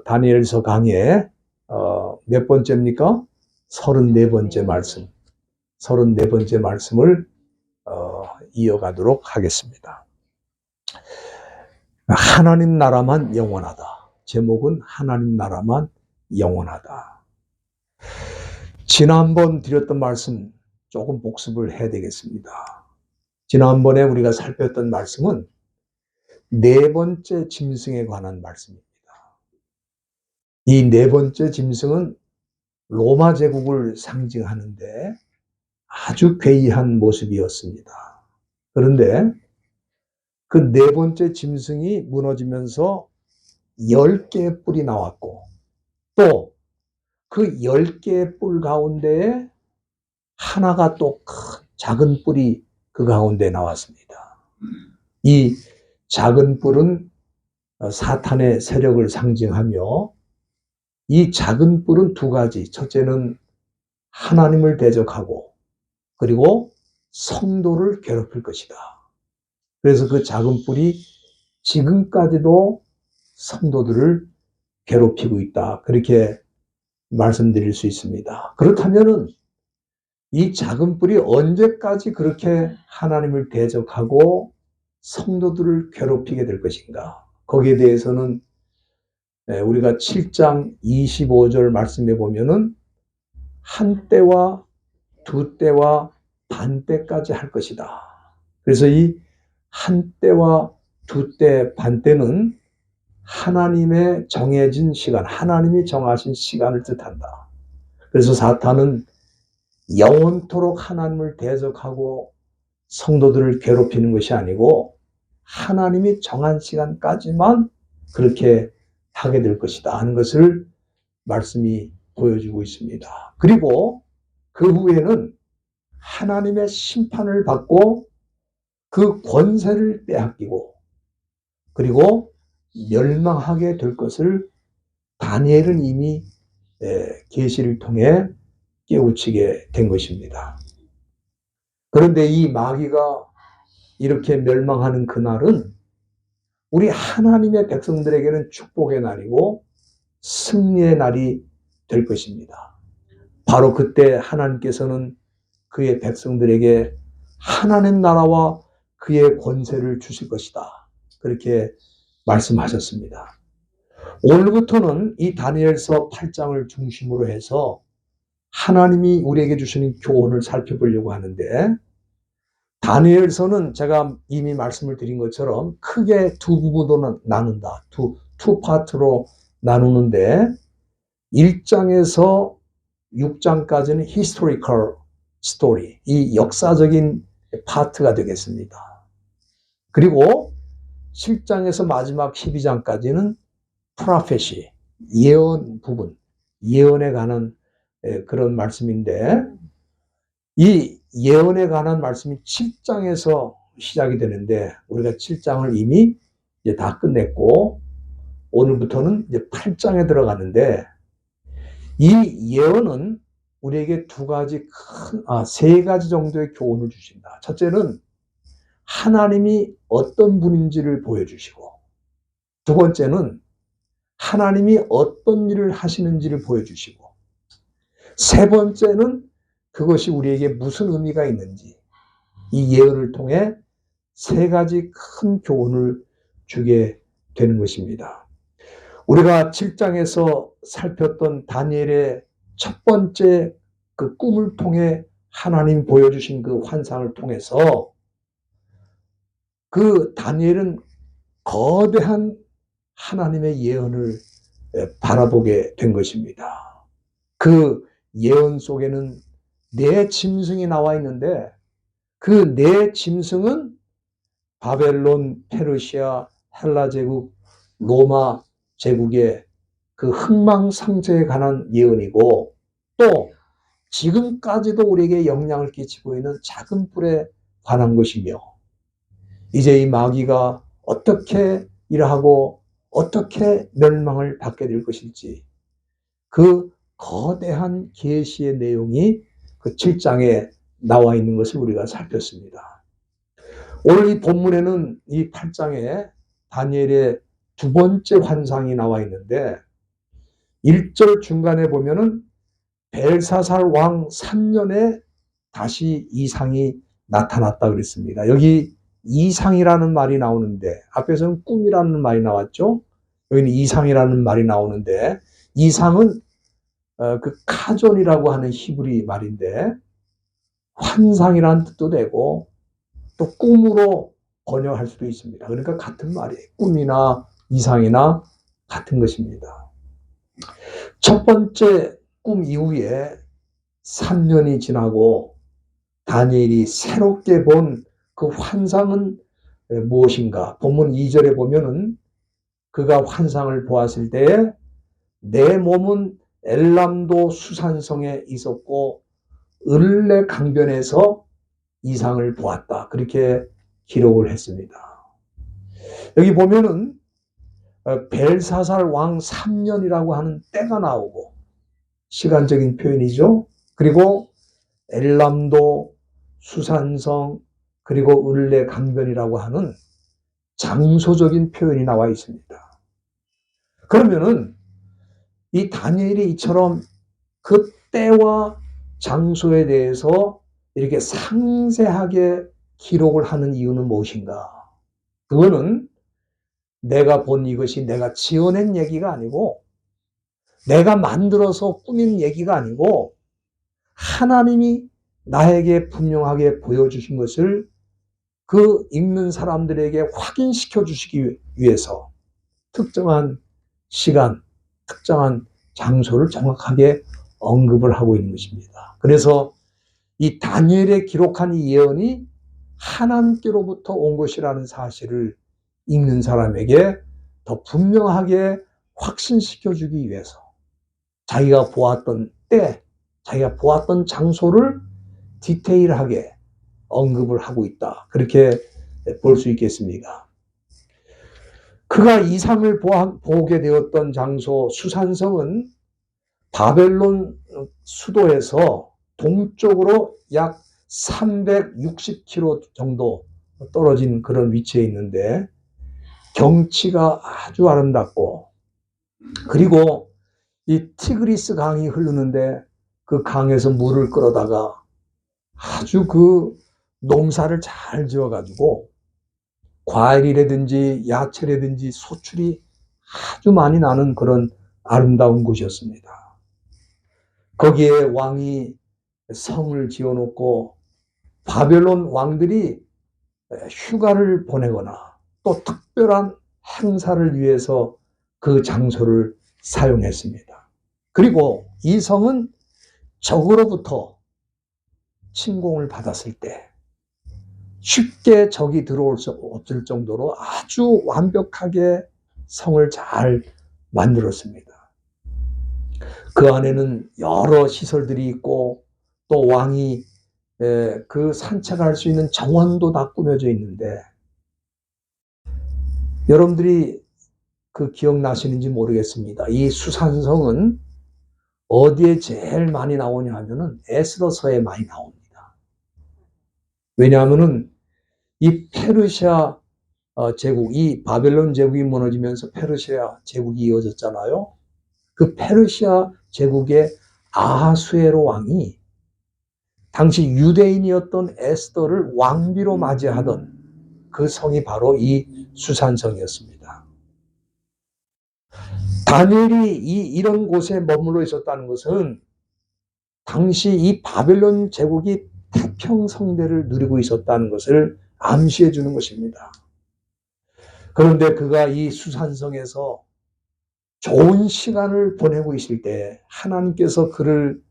다니엘서 강의 몇 번째입니까? 34번째 말씀. 34번째 말씀을 이어가도록 하겠습니다. 하나님 나라만 영원하다. 제목은 하나님 나라만 영원하다. 지난번 드렸던 말씀 조금 복습을 해야 되겠습니다. 지난번에 우리가 살폈던 말씀은 네 번째 짐승에 관한 말씀입니다. 이 네 번째 짐승은 로마 제국을 상징하는데 아주 괴이한 모습이었습니다. 그런데 그 네 번째 짐승이 무너지면서 10개의 뿔이 나왔고 또 그 10개의 뿔 가운데에 하나가 또 큰 작은 뿔이 그 가운데 나왔습니다. 이 작은 뿔은 사탄의 세력을 상징하며 이 작은 뿔은 두 가지. 첫째는 하나님을 대적하고 그리고 성도를 괴롭힐 것이다. 그래서 그 작은 뿔이 지금까지도 성도들을 괴롭히고 있다. 그렇게 말씀드릴 수 있습니다. 그렇다면은 이 작은 뿔이 언제까지 그렇게 하나님을 대적하고 성도들을 괴롭히게 될 것인가? 거기에 대해서는 우리가 7장 25절 말씀에 보면은 한 때와 두 때와 반 때까지 할 것이다. 그래서 이 한 때와 두 때, 반 때는 하나님의 정해진 시간, 하나님이 정하신 시간을 뜻한다. 그래서 사탄은 영원토록 하나님을 대적하고 성도들을 괴롭히는 것이 아니고 하나님이 정한 시간까지만 그렇게 하게 될 것이다 하는 것을 말씀이 보여주고 있습니다. 그리고 그 후에는 하나님의 심판을 받고 그 권세를 빼앗기고 그리고 멸망하게 될 것을 다니엘은 이미 계시를 통해 깨우치게 된 것입니다. 그런데 이 마귀가 이렇게 멸망하는 그날은 우리 하나님의 백성들에게는 축복의 날이고 승리의 날이 될 것입니다. 바로 그때 하나님께서는 그의 백성들에게 하나님 나라와 그의 권세를 주실 것이다. 그렇게 말씀하셨습니다. 오늘부터는 이 다니엘서 8장을 중심으로 해서 하나님이 우리에게 주시는 교훈을 살펴보려고 하는데 다니엘서는 제가 이미 말씀을 드린 것처럼 크게 두 부분으로 나눈다. 투 파트로 나누는데 1장에서 6장까지는 historical story, 이 역사적인 파트가 되겠습니다. 그리고 7장에서 마지막 12장까지는 prophecy, 예언 부분, 예언에 관한 그런 말씀인데 이 예언에 관한 말씀이 7장에서 시작이 되는데 우리가 7장을 이미 이제 다 끝냈고 오늘부터는 이제 8장에 들어가는데 이 예언은 우리에게 세 가지 정도의 교훈을 주신다. 첫째는 하나님이 어떤 분인지를 보여주시고 두 번째는 하나님이 어떤 일을 하시는지를 보여주시고 세 번째는 그것이 우리에게 무슨 의미가 있는지 이 예언을 통해 세 가지 큰 교훈을 주게 되는 것입니다. 우리가 7장에서 살폈던 다니엘의 첫 번째 그 꿈을 통해 하나님 보여주신 그 환상을 통해서 그 다니엘은 거대한 하나님의 예언을 바라보게 된 것입니다. 그 예언 속에는 네 짐승이 나와 있는데 그 네 짐승은 바벨론, 페르시아, 헬라 제국, 로마 제국의 그 흥망성쇠에 관한 예언이고 또 지금까지도 우리에게 영향을 끼치고 있는 작은 뿔에 관한 것이며 이제 이 마귀가 어떻게 일하고 어떻게 멸망을 받게 될 것일지 그 거대한 계시의 내용이 그 7장에 나와 있는 것을 우리가 살폈습니다. 오늘 이 본문에는 이 8장에 다니엘의 두 번째 환상이 나와 있는데 1절 중간에 보면은 벨사살 왕 3년에 다시 이상이 나타났다 그랬습니다. 여기 이상이라는 말이 나오는데 앞에서는 꿈이라는 말이 나왔죠. 여기는 이상이라는 말이 나오는데 이상은 그 카존이라고 하는 히브리 말인데 환상이라는 뜻도 되고 또 꿈으로 번역할 수도 있습니다. 그러니까 같은 말이에요. 꿈이나 이상이나 같은 것입니다. 첫 번째 꿈 이후에 3년이 지나고 다니엘이 새롭게 본 그 환상은 무엇인가? 본문 2절에 보면은 그가 환상을 보았을 때에 내 몸은 엘람도 수산성에 있었고 을레 강변에서 이상을 보았다. 그렇게 기록을 했습니다. 여기 보면은 벨사살 왕 3년이라고 하는 때가 나오고 시간적인 표현이죠. 그리고 엘람도 수산성 그리고 을레 강변이라고 하는 장소적인 표현이 나와 있습니다. 그러면은 이 다니엘이 이처럼 그 때와 장소에 대해서 이렇게 상세하게 기록을 하는 이유는 무엇인가? 그거는 내가 본 이것이 내가 지어낸 얘기가 아니고 내가 만들어서 꾸민 얘기가 아니고 하나님이 나에게 분명하게 보여주신 것을 그 읽는 사람들에게 확인시켜 주시기 위해서 특정한 시간, 특정한 장소를 정확하게 언급을 하고 있는 것입니다. 그래서 이 다니엘의 기록한 이 예언이 하나님께로부터 온 것이라는 사실을 읽는 사람에게 더 분명하게 확신시켜 주기 위해서 자기가 보았던 때, 자기가 보았던 장소를 디테일하게 언급을 하고 있다. 그렇게 볼 수 있겠습니다. 그가 이상을 보게 되었던 장소 수산성은 바벨론 수도에서 동쪽으로 약 360km 정도 떨어진 그런 위치에 있는데 경치가 아주 아름답고 그리고 이 티그리스 강이 흐르는데 그 강에서 물을 끌어다가 아주 그 농사를 잘 지어가지고 과일이라든지 야채라든지 소출이 아주 많이 나는 그런 아름다운 곳이었습니다. 거기에 왕이 성을 지어놓고 바벨론 왕들이 휴가를 보내거나 또 특별한 행사를 위해서 그 장소를 사용했습니다. 그리고 이 성은 적으로부터 침공을 받았을 때 쉽게 적이 들어올 수 없을 정도로 아주 완벽하게 성을 잘 만들었습니다. 그 안에는 여러 시설들이 있고 또 왕이 그 산책할 수 있는 정원도 다 꾸며져 있는데 여러분들이 그 기억나시는지 모르겠습니다. 이 수산성은 어디에 제일 많이 나오냐 하면은 에스더서에 많이 나옵니다. 왜냐하면은 이 페르시아 제국, 이 바벨론 제국이 무너지면서 페르시아 제국이 이어졌잖아요. 그 페르시아 제국의 아하수에로 왕이 당시 유대인이었던 에스더를 왕비로 맞이하던 그 성이 바로 이 수산성이었습니다. 다니엘이 이런 곳에 머물러 있었다는 것은 당시 이 바벨론 제국이 태평성대를 누리고 있었다는 것을 암시해 주는 것입니다. 그런데 그가 이 수산성에서 좋은 시간을 보내고 있을 때 하나님께서 그를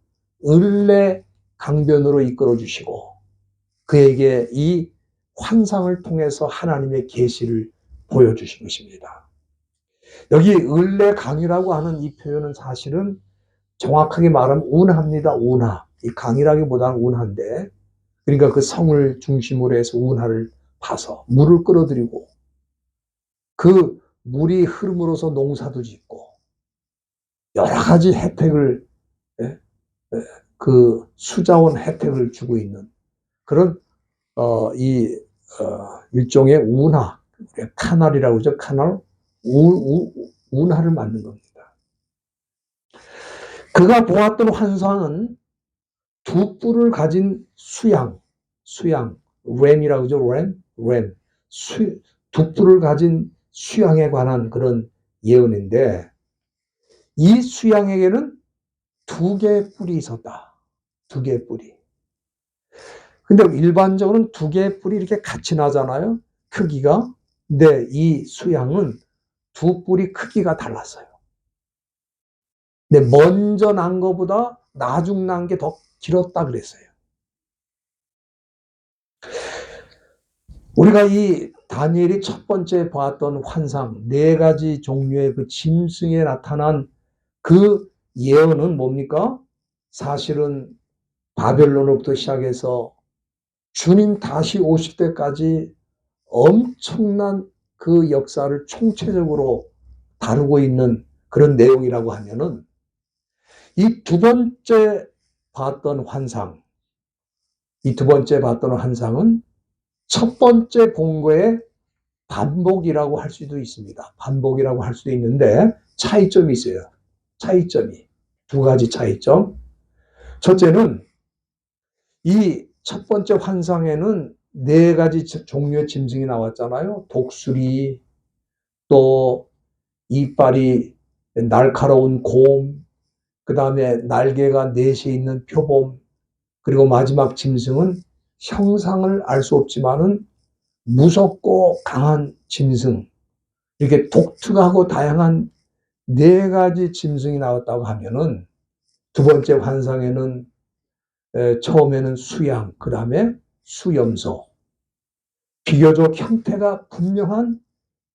을레 강변으로 이끌어 주시고 그에게 이 환상을 통해서 하나님의 계시를 보여주신 것입니다. 여기 을레 강이라고 하는 이 표현은 사실은 정확하게 말하면 운하입니다. 운하. 이 강이라기보다는 운하인데 그러니까 그 성을 중심으로 해서 운하를 파서 물을 끌어들이고 그 물이 흐름으로써 농사도 짓고 여러 가지 혜택을 그 수자원 혜택을 주고 있는 그런 일종의 운하, 카날이라고 그러죠. 카날, 운하를 만든 겁니다. 그가 보았던 환상은 두 뿔을 가진 수양, 램이라고 그러죠. 램. 두 뿔을 가진 수양에 관한 그런 예언인데, 이 수양에게는 두 개의 뿔이 있었다. 두 개의 뿔이. 근데 일반적으로는 두 개의 뿔이 이렇게 같이 나잖아요. 크기가. 근데 이 수양은 두 뿔이 크기가 달랐어요. 근데 먼저 난 것보다 나중 난 게 더 길었다 그랬어요. 우리가 이 다니엘이 첫 번째 봤던 환상, 네 가지 종류의 그 짐승에 나타난 그 예언은 뭡니까? 사실은 바벨론으로부터 시작해서 주님 다시 오실 때까지 엄청난 그 역사를 총체적으로 다루고 있는 그런 내용이라고 하면은, 이 두 번째 봤던 환상, 이 두 번째 봤던 환상은 첫 번째 본 거의 반복이라고 할 수도 있습니다. 반복이라고 할 수도 있는데 차이점이 있어요. 차이점이. 두 가지 차이점. 첫째는 이 첫 번째 환상에는 네 가지 종류의 짐승이 나왔잖아요. 독수리, 또 이빨이 날카로운 곰, 그 다음에 날개가 넷이 있는 표범, 그리고 마지막 짐승은 형상을 알 수 없지만은 무섭고 강한 짐승, 이렇게 독특하고 다양한 네 가지 짐승이 나왔다고 하면은, 두 번째 환상에는 처음에는 수양, 그 다음에 수염소, 비교적 형태가 분명한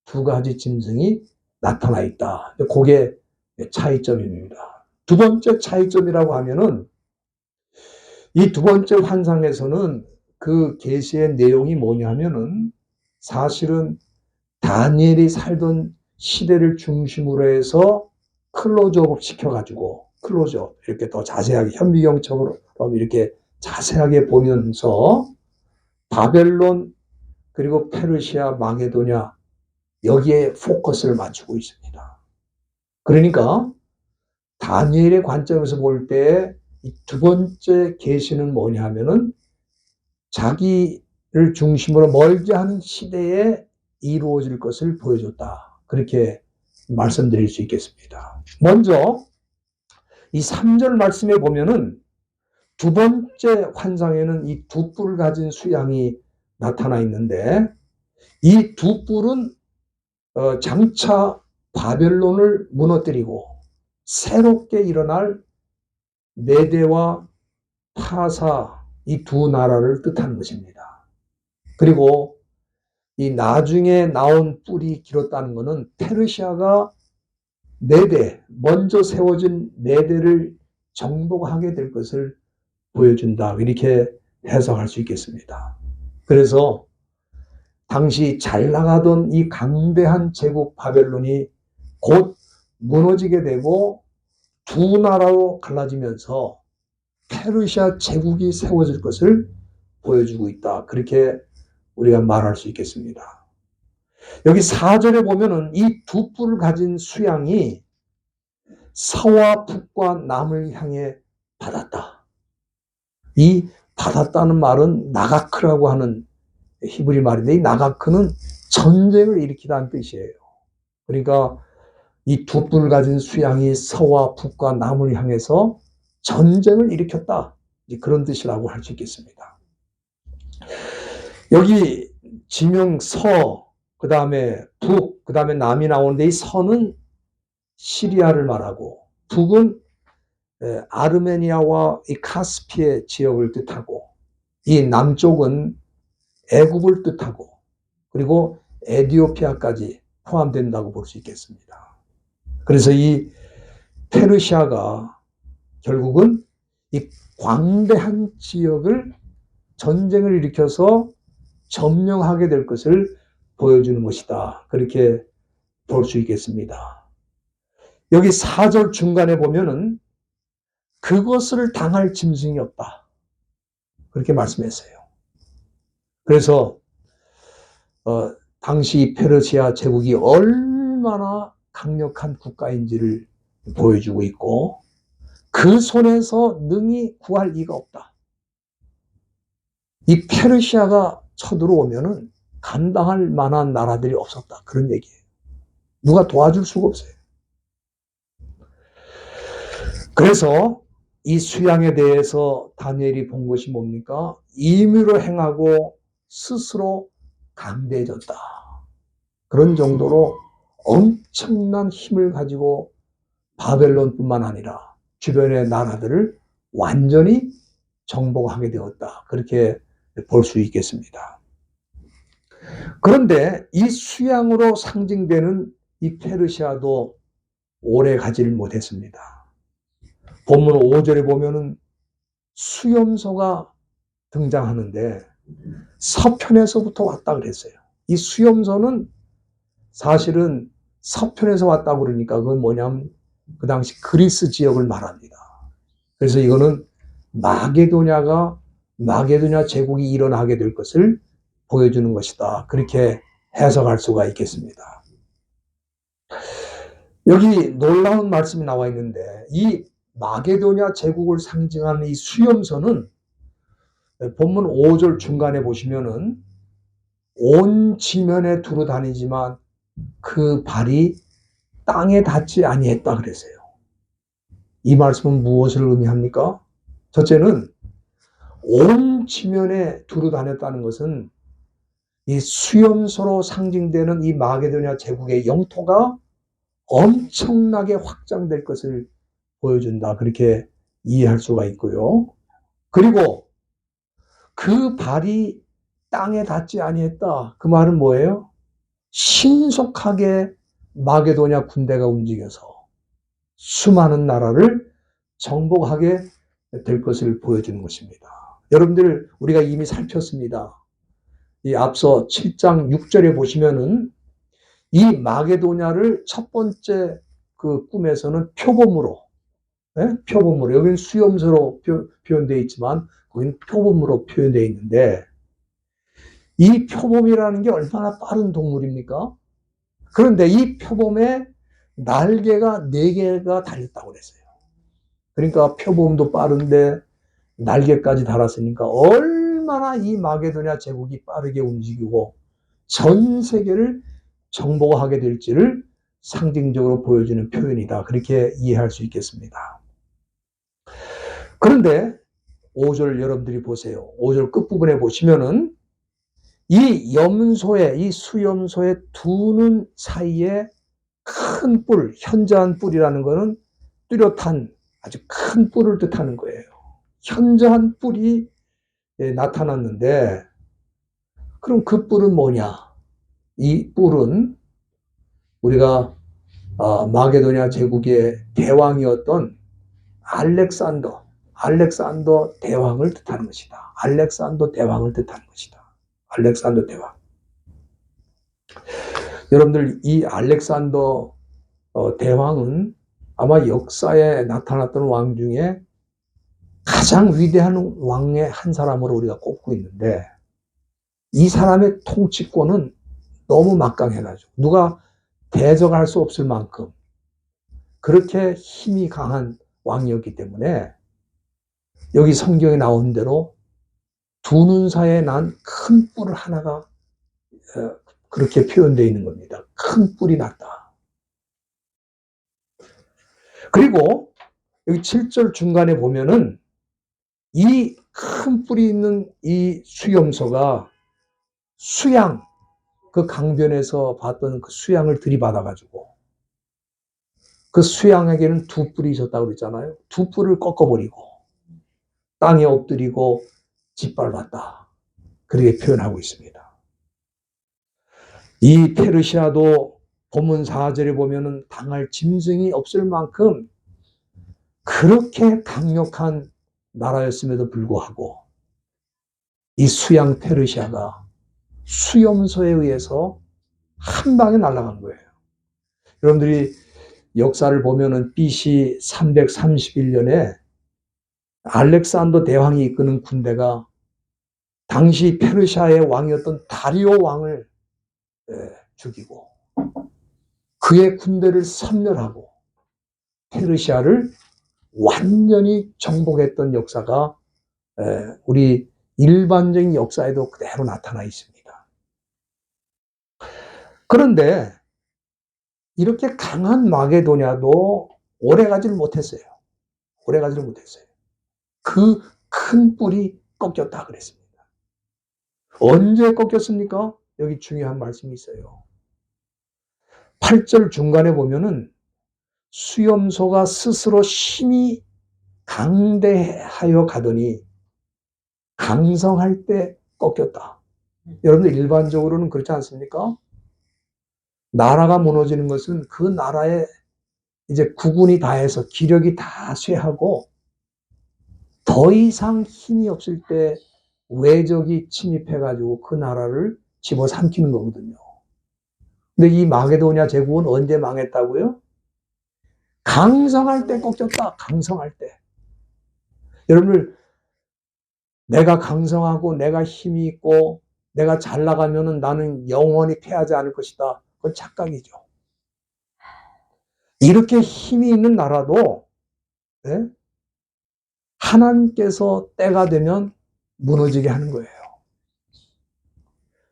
두 가지 짐승이 나타나 있다. 그게 차이점입니다. 두 번째 차이점이라고 하면은, 이 두 번째 환상에서는 그 계시의 내용이 뭐냐면은, 사실은 다니엘이 살던 시대를 중심으로 해서 클로즈업 시켜가지고, 클로즈업 이렇게 더 자세하게 현미경처럼 이렇게 자세하게 보면서 바벨론, 그리고 페르시아, 마게도냐, 여기에 포커스를 맞추고 있습니다. 그러니까 다니엘의 관점에서 볼 때 이 두 번째 계시는 뭐냐 하면은, 자기를 중심으로 멀지 않은 시대에 이루어질 것을 보여줬다. 그렇게 말씀드릴 수 있겠습니다. 먼저 이 3절 말씀에 보면은 두 번째 환상에는 이 두 뿔을 가진 수양이 나타나 있는데, 이 두 뿔은 장차 바벨론을 무너뜨리고 새롭게 일어날 메대와 파사, 이 두 나라를 뜻하는 것입니다. 그리고 이 나중에 나온 뿔이 길었다는 것은 페르시아가 메대, 먼저 세워진 메대를 정복하게 될 것을 보여준다. 이렇게 해석할 수 있겠습니다. 그래서 당시 잘 나가던 이 강대한 제국 바벨론이 곧 무너지게 되고 두 나라로 갈라지면서 페르시아 제국이 세워질 것을 보여주고 있다. 그렇게 우리가 말할 수 있겠습니다. 여기 4절에 보면은 이 두 뿔을 가진 수양이 서와 북과 남을 향해 받았다. 이 받았다는 말은 나가크라고 하는 히브리 말인데, 이 나가크는 전쟁을 일으키다는 뜻이에요. 그러니까 이 두 뿔을 가진 수양이 서와 북과 남을 향해서 전쟁을 일으켰다. 그런 뜻이라고 할 수 있겠습니다. 여기 지명 서, 그 다음에 북, 그 다음에 남이 나오는데, 이 서는 시리아를 말하고, 북은 아르메니아와 이 카스피의 지역을 뜻하고, 이 남쪽은 애굽을 뜻하고, 그리고 에디오피아까지 포함된다고 볼 수 있겠습니다. 그래서 이 페르시아가 결국은 이 광대한 지역을 전쟁을 일으켜서 점령하게 될 것을 보여주는 것이다. 그렇게 볼 수 있겠습니다. 여기 4절 중간에 보면은 그것을 당할 짐승이 없다. 그렇게 말씀했어요. 그래서 당시 페르시아 제국이 얼마나 강력한 국가인지를 보여주고 있고, 그 손에서 능히 구할 이가 없다. 이 페르시아가 쳐들어오면은 감당할 만한 나라들이 없었다. 그런 얘기예요. 누가 도와줄 수가 없어요. 그래서 이 수양에 대해서 다니엘이 본 것이 뭡니까? 임의로 행하고 스스로 강대해졌다. 그런 정도로 엄청난 힘을 가지고 바벨론뿐만 아니라 주변의 나라들을 완전히 정복하게 되었다. 그렇게 볼 수 있겠습니다. 그런데 이 수양으로 상징되는 이 페르시아도 오래 가지를 못했습니다. 본문 5절에 보면은 수염소가 등장하는데 서편에서부터 왔다 그랬어요. 이 수염소는 사실은 서편에서 왔다고 그러니까 그건 뭐냐면 그 당시 그리스 지역을 말합니다. 그래서 이거는 마게도냐 제국이 일어나게 될 것을 보여주는 것이다. 그렇게 해석할 수가 있겠습니다. 여기 놀라운 말씀이 나와 있는데 이 마게도냐 제국을 상징하는 이 수염소는 본문 5절 중간에 보시면은 온 지면에 두루 다니지만 그 발이 땅에 닿지 아니했다 그랬어요. 이 말씀은 무엇을 의미합니까? 첫째는 온 지면에 두루 다녔다는 것은 이 수염소로 상징되는 이 마게도냐 제국의 영토가 엄청나게 확장될 것을 보여준다. 그렇게 이해할 수가 있고요. 그리고 그 발이 땅에 닿지 아니했다. 그 말은 뭐예요? 신속하게 마게도냐 군대가 움직여서 수많은 나라를 정복하게 될 것을 보여주는 것입니다. 여러분들 우리가 이미 살폈습니다. 이 앞서 7장 6절에 보시면은 이 마게도냐를 첫 번째 그 꿈에서는 표범으로, 표범으로 여기는 수염소로 표현되어 있지만 거기는 표범으로 표현되어 있는데 이 표범이라는 게 얼마나 빠른 동물입니까? 그런데 이 표범에 날개가 4개가 달렸다고 그랬어요. 그러니까 표범도 빠른데 날개까지 달았으니까 얼마나 이 마게도냐 제국이 빠르게 움직이고 전 세계를 정복하게 될지를 상징적으로 보여주는 표현이다. 그렇게 이해할 수 있겠습니다. 그런데 5절 여러분들이 보세요. 5절 끝부분에 보시면은 이 염소의, 이 수염소의 두 눈 사이에 큰 뿔, 현저한 뿔이라는 것은 뚜렷한 아주 큰 뿔을 뜻하는 거예요. 현저한 뿔이 나타났는데 그럼 그 뿔은 뭐냐? 이 뿔은 우리가 마게도냐 제국의 대왕이었던 알렉산더 대왕을 뜻하는 것이다. 알렉산더 대왕을 뜻하는 것이다. 알렉산더 대왕. 여러분들 이 알렉산더 대왕은 아마 역사에 나타났던 왕 중에 가장 위대한 왕의 한 사람으로 우리가 꼽고 있는데 이 사람의 통치권은 너무 막강해가지고 누가 대적할 수 없을 만큼 그렇게 힘이 강한 왕이었기 때문에 여기 성경에 나온 대로 두 눈 사이에 난 큰 뿔 하나가 그렇게 표현되어 있는 겁니다. 큰 뿔이 났다. 그리고 여기 7절 중간에 보면은 이 큰 뿔이 있는 이 수염소가 수양, 그 강변에서 봤던 그 수양을 들이받아가지고 그 수양에게는 두 뿔이 있었다고 그랬잖아요. 두 뿔을 꺾어버리고 땅에 엎드리고 짓밟았다. 그렇게 표현하고 있습니다. 이 페르시아도 본문 4절에 보면은 당할 짐승이 없을 만큼 그렇게 강력한 나라였음에도 불구하고 이 수양 페르시아가 수염소에 의해서 한 방에 날아간 거예요. 여러분들이 역사를 보면은 BC 331년에 알렉산더 대왕이 이끄는 군대가 당시 페르시아의 왕이었던 다리오 왕을 죽이고 그의 군대를 섬멸하고 페르시아를 완전히 정복했던 역사가 우리 일반적인 역사에도 그대로 나타나 있습니다. 그런데 이렇게 강한 마게도냐도 오래가지를 못했어요. 오래가지를 못했어요. 그 큰 뿔이 꺾였다 그랬습니다. 언제 꺾였습니까? 여기 중요한 말씀이 있어요. 8절 중간에 보면은 수염소가 스스로 힘이 강대하여 가더니 강성할 때 꺾였다. 여러분들 일반적으로는 그렇지 않습니까? 나라가 무너지는 것은 그 나라에 이제 국군이 다해서 기력이 다 쇠하고 더 이상 힘이 없을 때 외적이 침입해가지고 그 나라를 집어삼키는 거거든요. 근데 이 마게도냐 제국은 언제 망했다고요? 강성할 때 꺾였다. 강성할 때. 여러분들 내가 강성하고 내가 힘이 있고 내가 잘 나가면은 나는 영원히 패하지 않을 것이다. 그건 착각이죠. 이렇게 힘이 있는 나라도 네? 하나님께서 때가 되면 무너지게 하는 거예요.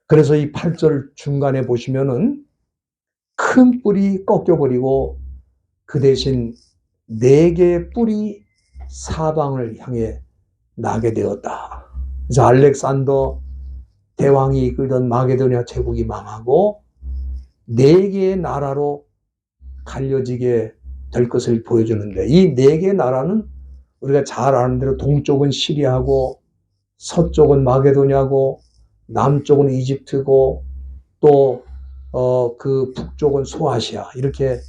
그래서 이 8절 중간에 보시면은 큰 뿔이 꺾여버리고 그 대신 4개의 뿔이 사방을 향해 나게 되었다. 그래서 알렉산더 대왕이 이끌던 마게도냐 제국이 망하고 4개의 나라로 갈려지게 될 것을 보여주는데 이 4개의 나라는 우리가 잘 아는 대로 동쪽은 시리아고 서쪽은 마게도냐고 남쪽은 이집트고 또 그 북쪽은 소아시아 이렇게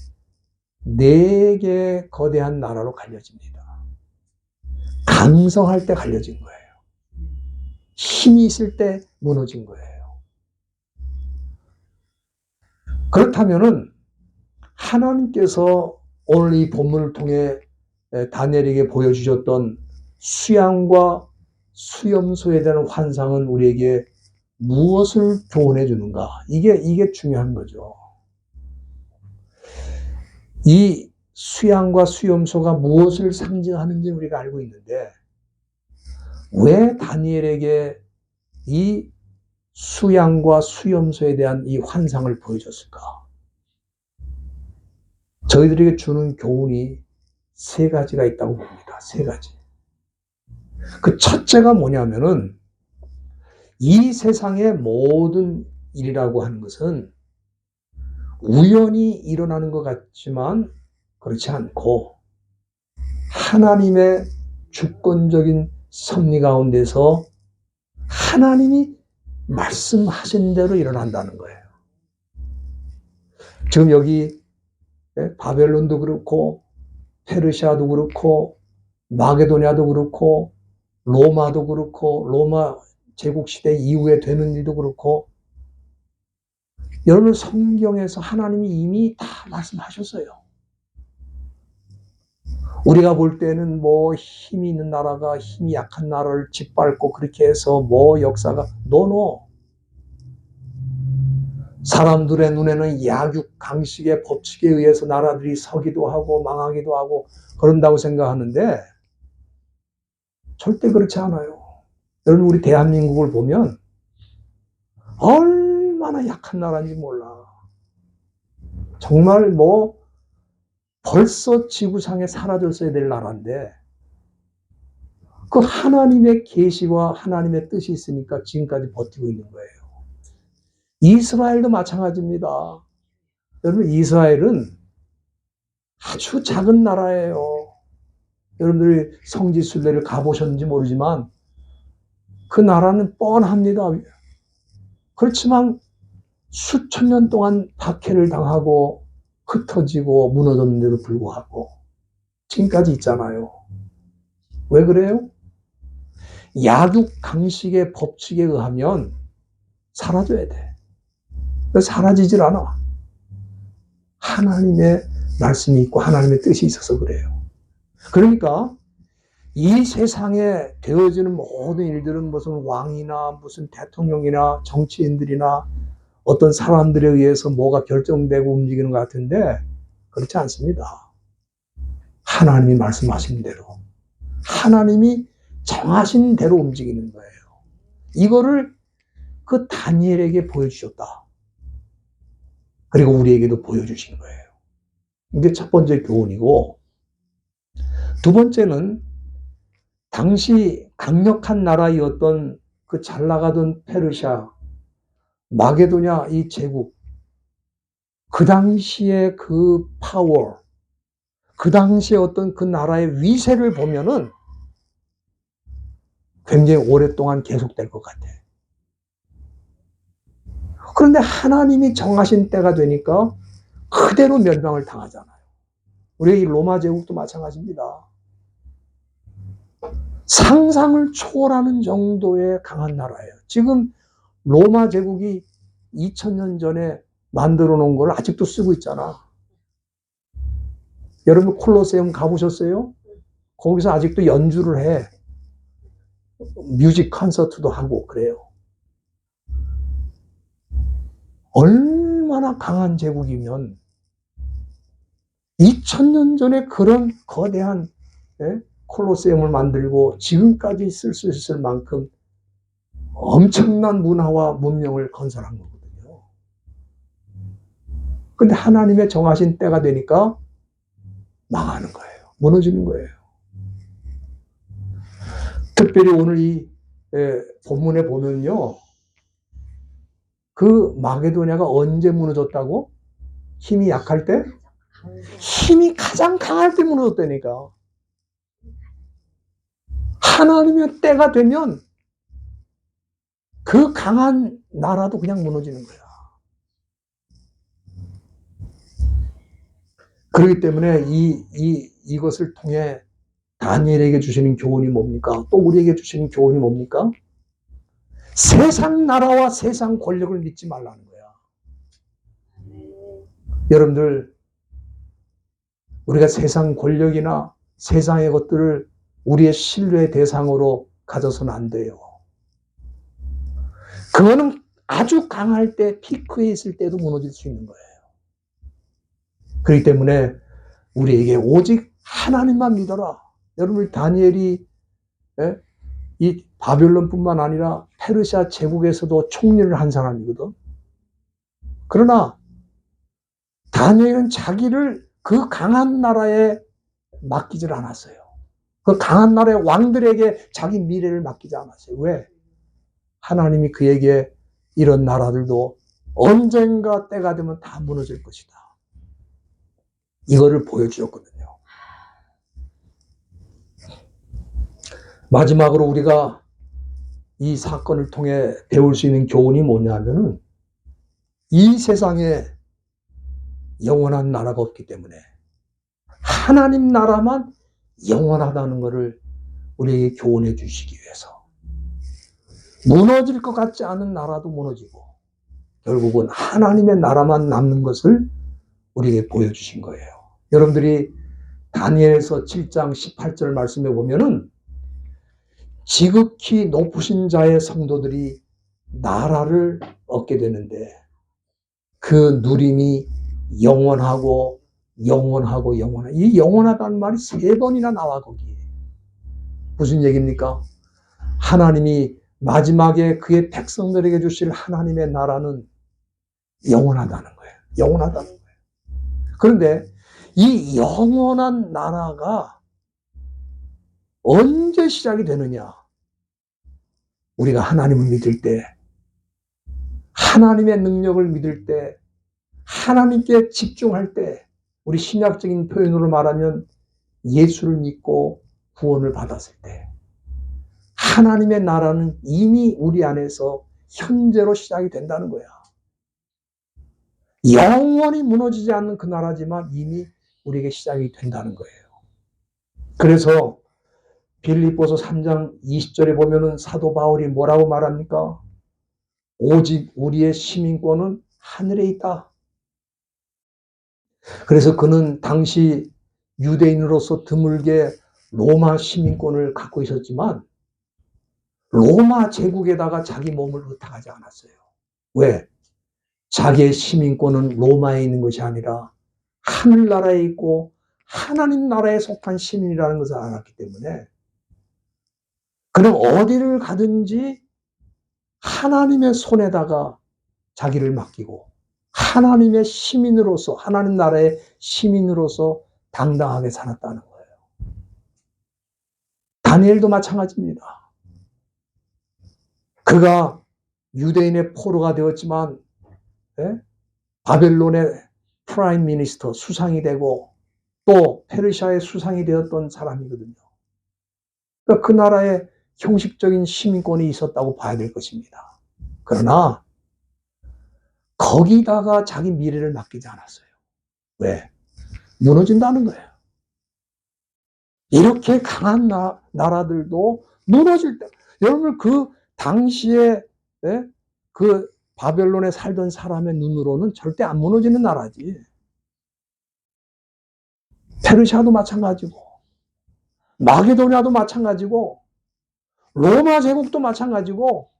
4개 거대한 나라로 갈려집니다. 강성할 때 갈려진 거예요. 힘이 있을 때 무너진 거예요. 그렇다면은 하나님께서 오늘 이 본문을 통해 다니엘에게 보여주셨던 수양과 수염소에 대한 환상은 우리에게 무엇을 교훈해 주는가? 이게 중요한 거죠. 이 수양과 수염소가 무엇을 상징하는지 우리가 알고 있는데 왜 다니엘에게 이 수양과 수염소에 대한 이 환상을 보여줬을까? 저희들에게 주는 교훈이 3가지가 있다고 봅니다. 3가지. 그 첫째가 뭐냐면은 이 세상의 모든 일이라고 하는 것은 우연히 일어나는 것 같지만 그렇지 않고 하나님의 주권적인 섭리 가운데서 하나님이 말씀하신 대로 일어난다는 거예요. 지금 여기 바벨론도 그렇고 페르시아도 그렇고 마게도냐도 그렇고 로마도 그렇고 로마 제국시대 이후에 되는 일도 그렇고 여러분 성경에서 하나님이 이미 다 말씀하셨어요. 우리가 볼 때는 뭐 힘이 있는 나라가 힘이 약한 나라를 짓밟고 그렇게 해서 뭐 역사가 노노. 사람들의 눈에는 약육 강식의 법칙에 의해서 나라들이 서기도 하고 망하기도 하고 그런다고 생각하는데 절대 그렇지 않아요. 여러분 우리 대한민국을 보면 얼마나 약한 나라인지 몰라. 정말 뭐 벌써 지구상에 사라졌어야 될 나라인데 그 하나님의 계시와 하나님의 뜻이 있으니까 지금까지 버티고 있는 거예요. 이스라엘도 마찬가지입니다. 여러분 이스라엘은 아주 작은 나라예요. 여러분들이 성지순례를 가보셨는지 모르지만 그 나라는 뻔합니다. 그렇지만 수천 년 동안 박해를 당하고 흩어지고 무너졌는데도 불구하고 지금까지 있잖아요. 왜 그래요? 약육 강식의 법칙에 의하면 사라져야 돼. 사라지질 않아. 하나님의 말씀이 있고 하나님의 뜻이 있어서 그래요. 그러니까 이 세상에 되어지는 모든 일들은 무슨 왕이나 무슨 대통령이나 정치인들이나 어떤 사람들에 의해서 뭐가 결정되고 움직이는 것 같은데 그렇지 않습니다. 하나님이 말씀하신 대로, 하나님이 정하신 대로 움직이는 거예요. 이거를 그 다니엘에게 보여주셨다. 그리고 우리에게도 보여주신 거예요. 이게 첫 번째 교훈이고, 두 번째는 당시 강력한 나라였던 그 잘 나가던 페르시아, 마게도냐 이 제국, 그 당시의 그 파워, 그 당시에 어떤 그 나라의 위세를 보면은 굉장히 오랫동안 계속될 것 같아. 그런데 하나님이 정하신 때가 되니까 그대로 멸망을 당하잖아요. 우리 이 로마 제국도 마찬가지입니다. 상상을 초월하는 정도의 강한 나라예요. 지금 로마 제국이 2000년 전에 만들어 놓은 걸 아직도 쓰고 있잖아. 여러분 콜로세움 가보셨어요? 거기서 아직도 연주를 해. 뮤직 콘서트도 하고 그래요. 얼마나 강한 제국이면 2000년 전에 그런 거대한 콜로세움을 만들고 지금까지 쓸 수 있을 만큼 엄청난 문화와 문명을 건설한 거거든요. 근데 하나님의 정하신 때가 되니까 망하는 거예요. 무너지는 거예요. 특별히 오늘 이 본문에 보면요. 그 마게도냐가 언제 무너졌다고? 힘이 약할 때? 힘이 가장 강할 때 무너졌다니까. 하나님의 때가 되면 그 강한 나라도 그냥 무너지는 거야. 그렇기 때문에 이것을 통해 다니엘에게 주시는 교훈이 뭡니까? 또 우리에게 주시는 교훈이 뭡니까? 세상 나라와 세상 권력을 믿지 말라는 거야. 여러분들, 우리가 세상 권력이나 세상의 것들을 우리의 신뢰의 대상으로 가져서는 안 돼요. 그거는 아주 강할 때, 피크에 있을 때도 무너질 수 있는 거예요. 그렇기 때문에 우리에게 오직 하나님만 믿어라. 여러분, 다니엘이 이 바벨론뿐만 아니라 페르시아 제국에서도 총리를 한 사람이거든. 그러나 다니엘은 자기를 그 강한 나라에 맡기질 않았어요. 그 강한 나라의 왕들에게 자기 미래를 맡기지 않았어요. 왜? 하나님이 그에게 이런 나라들도 언젠가 때가 되면 다 무너질 것이다. 이거를 보여주었거든요. 마지막으로 우리가 이 사건을 통해 배울 수 있는 교훈이 뭐냐면은 이 세상에 영원한 나라가 없기 때문에 하나님 나라만 영원하다는 것을 우리에게 교훈해 주시기 위해서 무너질 것 같지 않은 나라도 무너지고 결국은 하나님의 나라만 남는 것을 우리에게 보여주신 거예요. 여러분들이 다니엘서 7장 18절 말씀에 보면은 지극히 높으신 자의 성도들이 나라를 얻게 되는데 그 누림이 영원하고 영원하고 영원하고 이 영원하다는 말이 3번이나 나와 거기에. 무슨 얘기입니까? 하나님이 마지막에 그의 백성들에게 주실 하나님의 나라는 영원하다는 거예요. 영원하다는 거예요. 그런데 이 영원한 나라가 언제 시작이 되느냐? 우리가 하나님을 믿을 때, 하나님의 능력을 믿을 때, 하나님께 집중할 때, 우리 신약적인 표현으로 말하면 예수를 믿고 구원을 받았을 때, 하나님의 나라는 이미 우리 안에서 현재로 시작이 된다는 거야. 영원히 무너지지 않는 그 나라지만 이미 우리에게 시작이 된다는 거예요. 그래서 빌립보서 3장 20절에 보면은 사도 바울이 뭐라고 말합니까? 오직 우리의 시민권은 하늘에 있다. 그래서 그는 당시 유대인으로서 드물게 로마 시민권을 갖고 있었지만 로마 제국에다가 자기 몸을 의탁하지 않았어요. 왜? 자기의 시민권은 로마에 있는 것이 아니라 하늘나라에 있고 하나님 나라에 속한 시민이라는 것을 알았기 때문에 그는 어디를 가든지 하나님의 손에다가 자기를 맡기고 하나님의 시민으로서 하나님 나라의 시민으로서 당당하게 살았다는 거예요. 다니엘도 마찬가지입니다. 그가 유대인의 포로가 되었지만 바벨론의 프라임 미니스터 수상이 되고 또 페르시아의 수상이 되었던 사람이거든요. 그러니까 그 나라에 형식적인 시민권이 있었다고 봐야 될 것입니다. 그러나 거기다가 자기 미래를 맡기지 않았어요. 왜? 무너진다는 거예요. 이렇게 강한 나라들도 무너질 때, 여러분 그 당시에 그 바벨론에 살던 사람의 눈으로는 절대 안 무너지는 나라지. 페르시아도 마찬가지고 마게도냐도 마찬가지고 로마 제국도 마찬가지고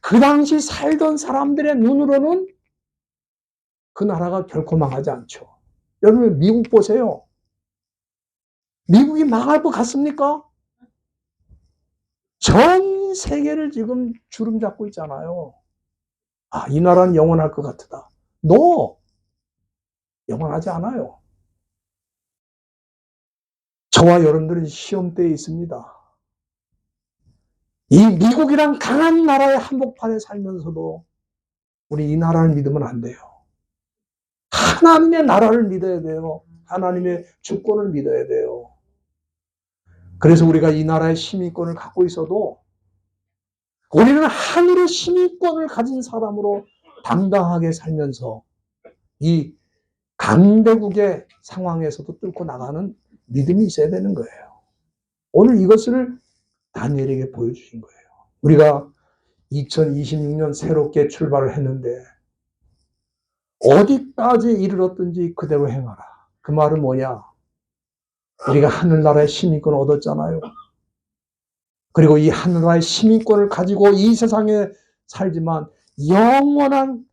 그 당시 살던 사람들의 눈으로는 그 나라가 결코 망하지 않죠. 여러분 미국 보세요. 미국이 망할 것 같습니까? 전 세계를 지금 주름 잡고 있잖아요. 아, 이 나라는 영원할 것 같다. No! 영원하지 않아요. 저와 여러분들은 시험대에 있습니다. 이 미국이란 강한 나라의 한복판에 살면서도 우리 이 나라를 믿으면 안 돼요. 하나님의 나라를 믿어야 돼요. 하나님의 주권을 믿어야 돼요. 그래서 우리가 이 나라의 시민권을 갖고 있어도 우리는 하늘의 시민권을 가진 사람으로 당당하게 살면서 이 강대국의 상황에서도 뚫고 나가는 믿음이 있어야 되는 거예요. 오늘 이것을 다니엘에게 보여주신 거예요. 우리가 2026년 새롭게 출발을 했는데 어디까지 이르렀든지 그대로 행하라. 그 말은 뭐냐? 우리가 하늘나라의 시민권을 얻었잖아요. 그리고 이 하늘나라의 시민권을 가지고 이 세상에 살지만 영원한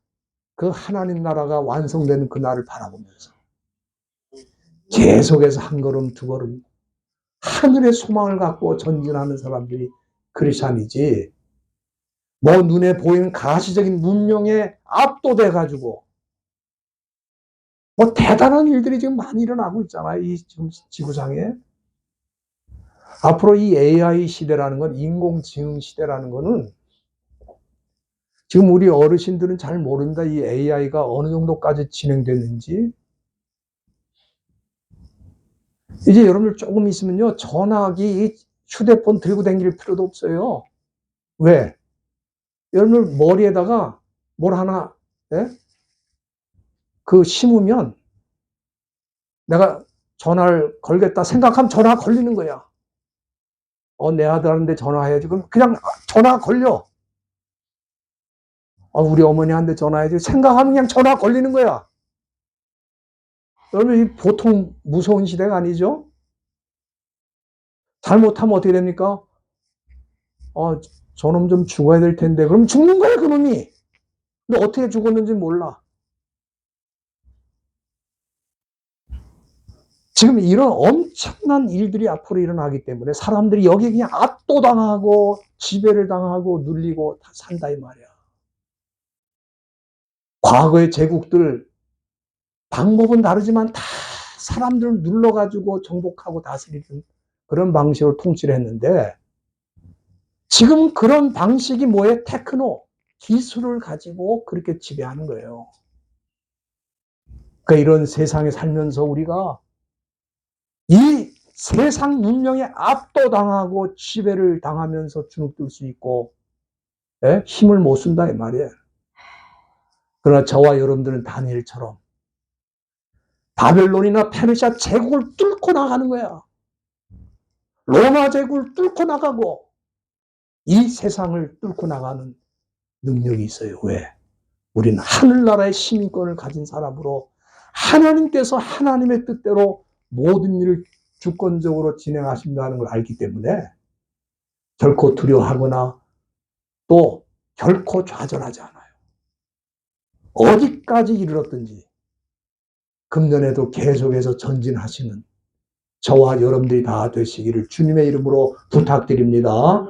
그 하나님 나라가 완성되는 그날을 바라보면서 계속해서 한 걸음 두 걸음 하늘의 소망을 갖고 전진하는 사람들이 크리스찬이지, 뭐 눈에 보이는 가시적인 문명에 압도돼 가지고 뭐 대단한 일들이 지금 많이 일어나고 있잖아요. 이 지금 지구상에. 앞으로 이 AI 시대라는 건, 인공지능 시대라는 거는 지금 우리 어르신들은 잘 모릅니다. 이 AI가 어느 정도까지 진행됐는지. 이제 여러분들 조금 있으면요, 전화기, 휴대폰 들고 다닐 필요도 없어요. 왜? 여러분들 머리에다가 뭘 하나 그 심으면 내가 전화를 걸겠다 생각하면 전화 걸리는 거야. 내 아들한테 전화해야지. 그럼 그냥 전화 걸려. 우리 어머니한테 전화해야지. 생각하면 그냥 전화 걸리는 거야. 여러분, 이 보통 무서운 시대가 아니죠? 잘못하면 어떻게 됩니까? 저놈 좀 죽어야 될 텐데. 그럼 죽는 거야, 그놈이. 근데 어떻게 죽었는지 몰라. 지금 이런 엄청난 일들이 앞으로 일어나기 때문에 사람들이 여기에 그냥 압도당하고 지배를 당하고 눌리고 다 산다 이 말이야. 과거의 제국들 방법은 다르지만 다 사람들을 눌러가지고 정복하고 다스리는 그런 방식으로 통치를 했는데, 지금 그런 방식이 뭐예요? 테크노, 기술을 가지고 그렇게 지배하는 거예요. 그러니까 이런 세상에 살면서 우리가 이 세상 문명에 압도당하고 지배를 당하면서 주눅들 수 있고 힘을 못 쓴다 이 말이에요. 그러나 저와 여러분들은 다니엘처럼 바벨론이나 페르시아 제국을 뚫고 나가는 거야. 로마 제국을 뚫고 나가고 이 세상을 뚫고 나가는 능력이 있어요. 왜? 우리는 하늘나라의 시민권을 가진 사람으로 하나님께서 하나님의 뜻대로 모든 일을 주권적으로 진행하신다는 걸 알기 때문에 결코 두려워하거나 또 결코 좌절하지 않아요. 어디까지 이르렀든지 금년에도 계속해서 전진하시는 저와 여러분들이 다 되시기를 주님의 이름으로 부탁드립니다.